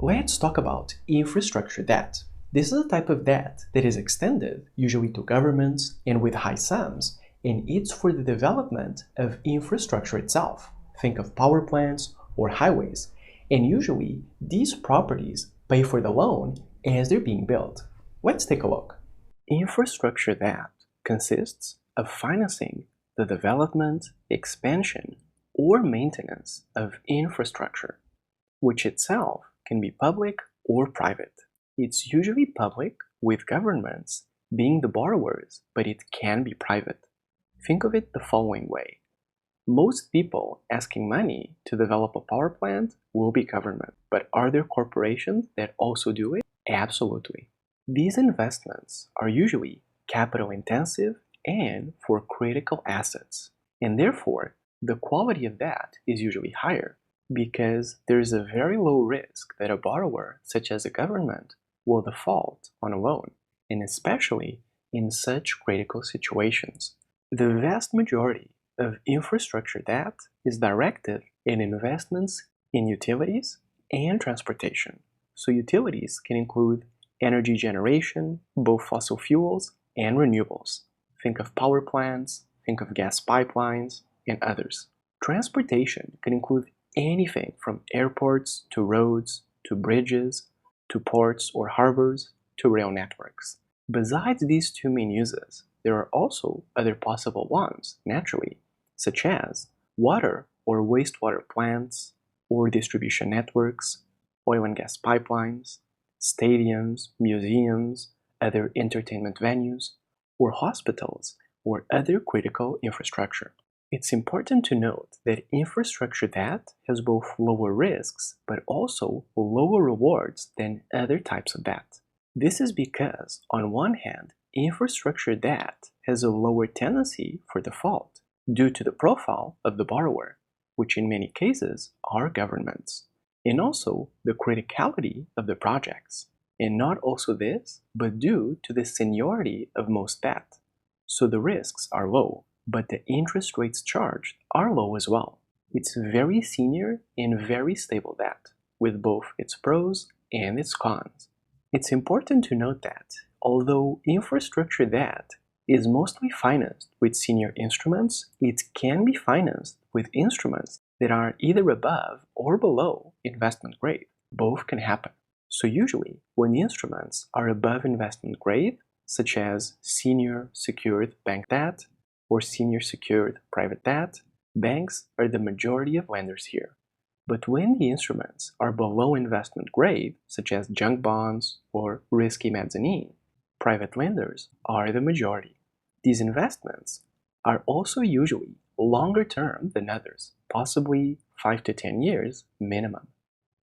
Let's talk about infrastructure debt. This is a type of debt that is extended, usually to governments and with high sums, and it's for the development of infrastructure itself. Think of power plants or highways, and usually these properties pay for the loan as they're being built. Let's take a look. Infrastructure debt consists of financing the development, expansion, or maintenance of infrastructure, which itself can be public or private. It's usually public, with governments being the borrowers, but it can be private. Think of it the following way. Most people asking money to develop a power plant will be government, but are there corporations that also do it? Absolutely. These investments are usually capital intensive and for critical assets, and therefore the quality of that is usually higher because there is a very low risk that a borrower, such as a government, will default on a loan, and especially in such critical situations. The vast majority of infrastructure debt is directed in investments in utilities and transportation. So utilities can include energy generation, both fossil fuels and renewables. Think of power plants, think of gas pipelines, and others. Transportation can include anything from airports to roads to bridges to ports or harbors to rail networks. Besides these two main uses, there are also other possible ones, naturally, such as water or wastewater plants or distribution networks, oil and gas pipelines, stadiums, museums, other entertainment venues, or hospitals or other critical infrastructure. It's important to note that infrastructure debt has both lower risks but also lower rewards than other types of debt. This is because, on one hand, infrastructure debt has a lower tendency for default due to the profile of the borrower, which in many cases are governments, and also the criticality of the projects. And not also this, but due to the seniority of most debt. So the risks are low, but the interest rates charged are low as well. It's very senior and very stable debt, with both its pros and its cons. It's important to note that, although infrastructure debt is mostly financed with senior instruments, it can be financed with instruments that are either above or below investment grade. Both can happen. So usually, when the instruments are above investment grade, such as senior secured bank debt or senior secured private debt, banks are the majority of lenders here. But when the instruments are below investment grade, such as junk bonds or risky mezzanine, private lenders are the majority. These investments are also usually longer term than others, possibly 5 to 10 years minimum.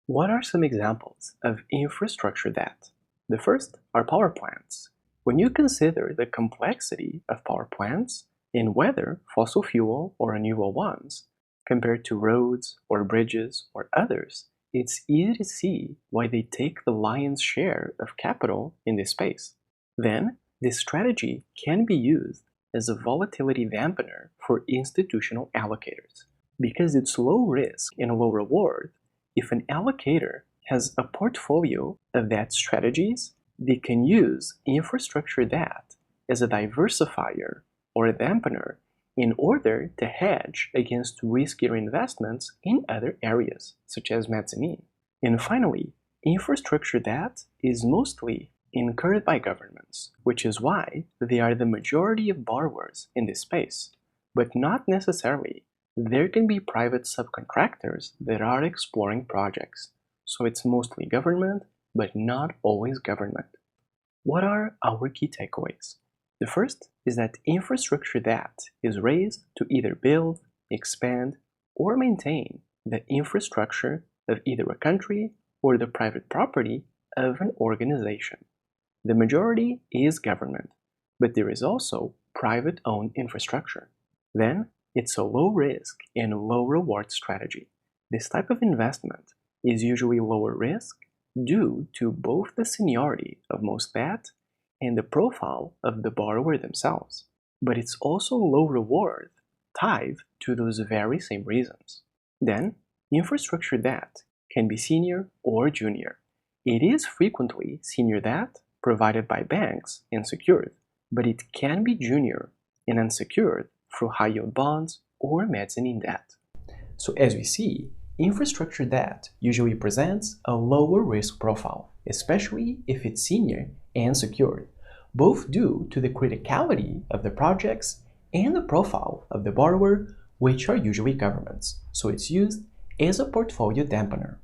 What are some examples of infrastructure debt? The first are power plants. When you consider the complexity of power plants, and whether fossil fuel or renewable ones, compared to roads or bridges or others, it's easy to see why they take the lion's share of capital in this space. Then, this strategy can be used as a volatility dampener for institutional allocators. Because it's low risk and low reward, if an allocator has a portfolio of debt strategies, they can use infrastructure debt as a diversifier or a dampener in order to hedge against riskier investments in other areas, such as mezzanine. And finally, infrastructure debt is mostly incurred by governments, which is why they are the majority of borrowers in this space, but not necessarily. There can be private subcontractors that are exploring projects, so it's mostly government, but not always government. What are our key takeaways? The first is that infrastructure debt is raised to either build, expand, or maintain the infrastructure of either a country or the private property of an organization. The majority is government, but there is also private-owned infrastructure. Then, it's a low-risk and low-reward strategy. This type of investment is usually lower risk due to both the seniority of most debt and the profile of the borrower themselves. But it's also low reward tied to those very same reasons. Then, infrastructure debt can be senior or junior. It is frequently senior debt provided by banks and secured, but it can be junior and unsecured through high-yield bonds or mezzanine debt. So as we see, infrastructure debt usually presents a lower risk profile, especially if it's senior and secured, both due to the criticality of the projects and the profile of the borrower, which are usually governments, so it's used as a portfolio dampener.